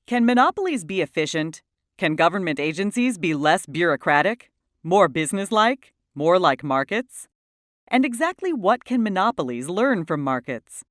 Can monopolies be efficient? Can government agencies be less bureaucratic, more businesslike, more like markets? And exactly what can monopolies learn from markets?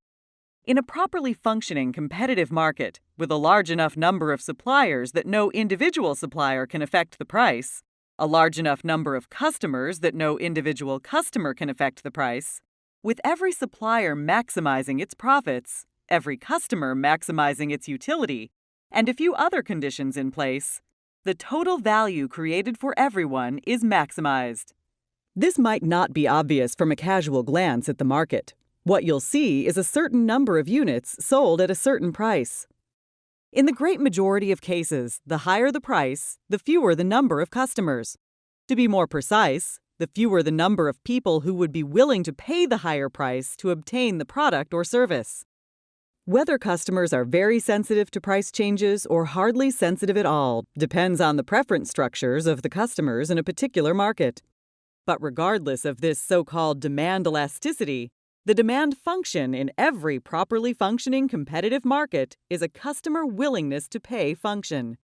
In a properly functioning competitive market, with a large enough number of suppliers that no individual supplier can affect the price, a large enough number of customers that no individual customer can affect the price, with every supplier maximizing its profits, every customer maximizing its utility, and a few other conditions in place, the total value created for everyone is maximized. This might not be obvious from a casual glance at the market. What you'll see is a certain number of units sold at a certain price. In the great majority of cases, the higher the price, the fewer the number of customers. To be more precise, the fewer the number of people who would be willing to pay the higher price to obtain the product or service. Whether customers are very sensitive to price changes or hardly sensitive at all depends on the preference structures of the customers in a particular market. But regardless of this so-called demand elasticity, the demand function in every properly functioning competitive market is a customer willingness to pay function.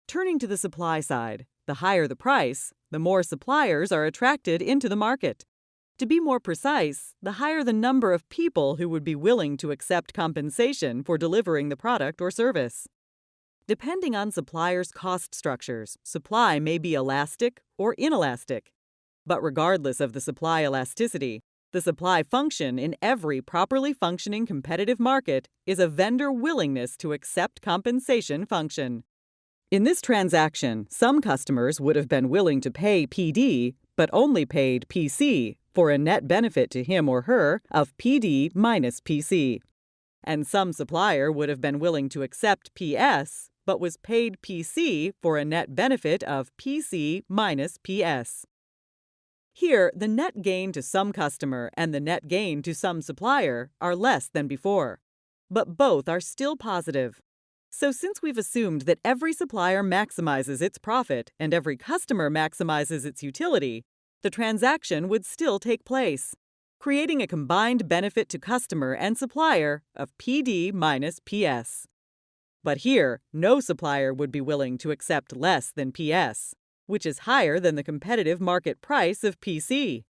Turning to the supply side, the higher the price, the more suppliers are attracted into the market. To be more precise, the higher the number of people who would be willing to accept compensation for delivering the product or service. Depending on suppliers' cost structures, supply may be elastic or inelastic. But regardless of the supply elasticity, the supply function in every properly functioning competitive market is a vendor willingness to accept compensation function. In this transaction, some customers would have been willing to pay PD, but only paid PC for a net benefit to him or her of PD minus PC. And some supplier would have been willing to accept PS, but was paid PC for a net benefit of PC minus PS. Here, the net gain to some customer and the net gain to some supplier are less than before, but both are still positive. So since we've assumed that every supplier maximizes its profit and every customer maximizes its utility, the transaction would still take place, creating a combined benefit to customer and supplier of PD minus PS. But here, no supplier would be willing to accept less than PS, which is higher than the competitive market price of PC.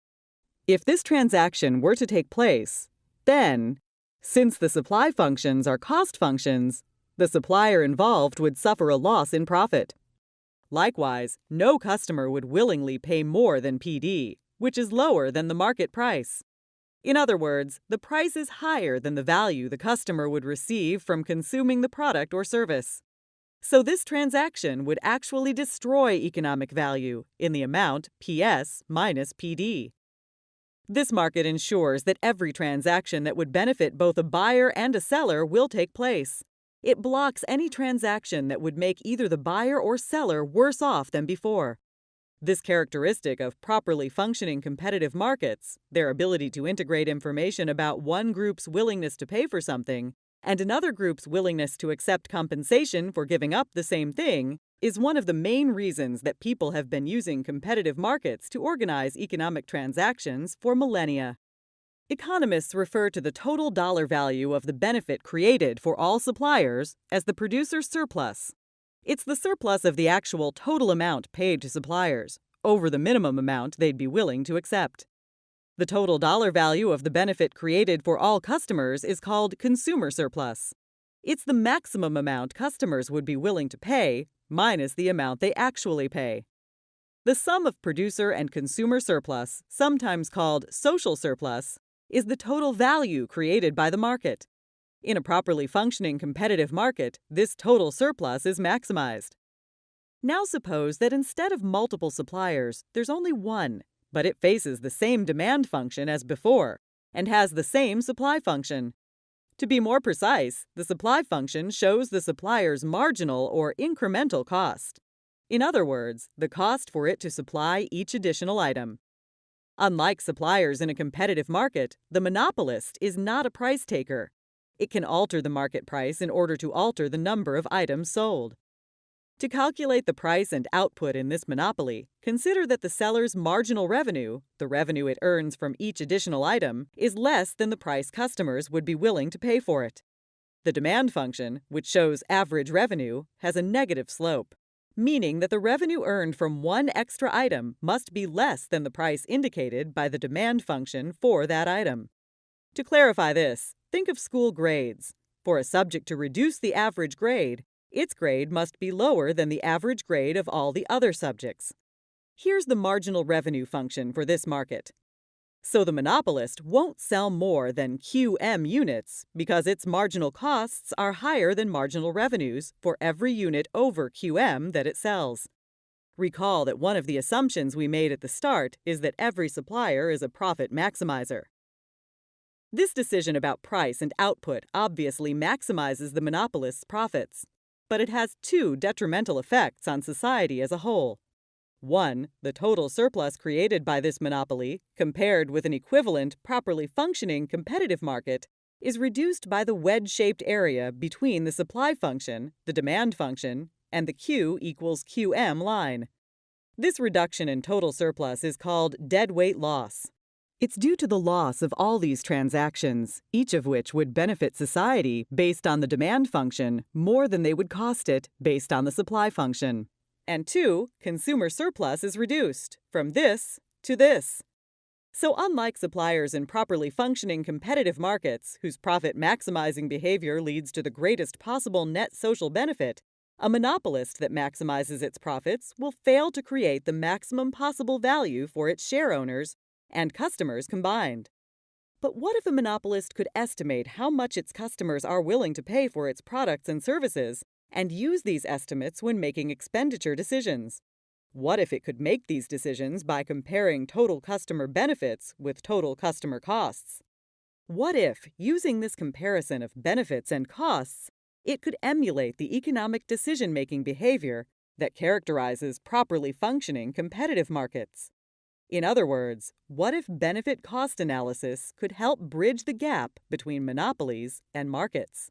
If this transaction were to take place, then, since the supply functions are cost functions, the supplier involved would suffer a loss in profit. Likewise, no customer would willingly pay more than PD, which is lower than the market price. In other words, the price is higher than the value the customer would receive from consuming the product or service. So this transaction would actually destroy economic value in the amount PS minus PD. This market ensures that every transaction that would benefit both a buyer and a seller will take place. It blocks any transaction that would make either the buyer or seller worse off than before. This characteristic of properly functioning competitive markets, their ability to integrate information about one group's willingness to pay for something and another group's willingness to accept compensation for giving up the same thing, is one of the main reasons that people have been using competitive markets to organize economic transactions for millennia. Economists refer to the total dollar value of the benefit created for all suppliers as the producer surplus. It's the surplus of the actual total amount paid to suppliers, over the minimum amount they'd be willing to accept. The total dollar value of the benefit created for all customers is called consumer surplus. It's the maximum amount customers would be willing to pay, minus the amount they actually pay. The sum of producer and consumer surplus, sometimes called social surplus, is the total value created by the market. In a properly functioning competitive market, this total surplus is maximized. Now suppose that instead of multiple suppliers, there's only one, but it faces the same demand function as before and has the same supply function. To be more precise, the supply function shows the supplier's marginal or incremental cost. In other words, the cost for it to supply each additional item. Unlike suppliers in a competitive market, the monopolist is not a price taker. It can alter the market price in order to alter the number of items sold. To calculate the price and output in this monopoly, consider that the seller's marginal revenue, the revenue it earns from each additional item, is less than the price customers would be willing to pay for it. The demand function, which shows average revenue, has a negative slope, meaning that the revenue earned from one extra item must be less than the price indicated by the demand function for that item. To clarify this, think of school grades. For a subject to reduce the average grade, its grade must be lower than the average grade of all the other subjects. Here's the marginal revenue function for this market. So the monopolist won't sell more than QM units because its marginal costs are higher than marginal revenues for every unit over QM that it sells. Recall that one of the assumptions we made at the start is that every supplier is a profit maximizer. This decision about price and output obviously maximizes the monopolist's profits, but it has two detrimental effects on society as a whole. One, the total surplus created by this monopoly, compared with an equivalent, properly functioning competitive market, is reduced by the wedge-shaped area between the supply function, the demand function, and the Q equals QM line. This reduction in total surplus is called deadweight loss. It's due to the loss of all these transactions, each of which would benefit society based on the demand function more than they would cost it based on the supply function. And two, consumer surplus is reduced from this to this. So unlike suppliers in properly functioning competitive markets whose profit-maximizing behavior leads to the greatest possible net social benefit, a monopolist that maximizes its profits will fail to create the maximum possible value for its shareowners and customers combined. But what if a monopolist could estimate how much its customers are willing to pay for its products and services and use these estimates when making expenditure decisions? What if it could make these decisions by comparing total customer benefits with total customer costs? What if, using this comparison of benefits and costs, it could emulate the economic decision-making behavior that characterizes properly functioning competitive markets? In other words, what if benefit-cost analysis could help bridge the gap between monopolies and markets?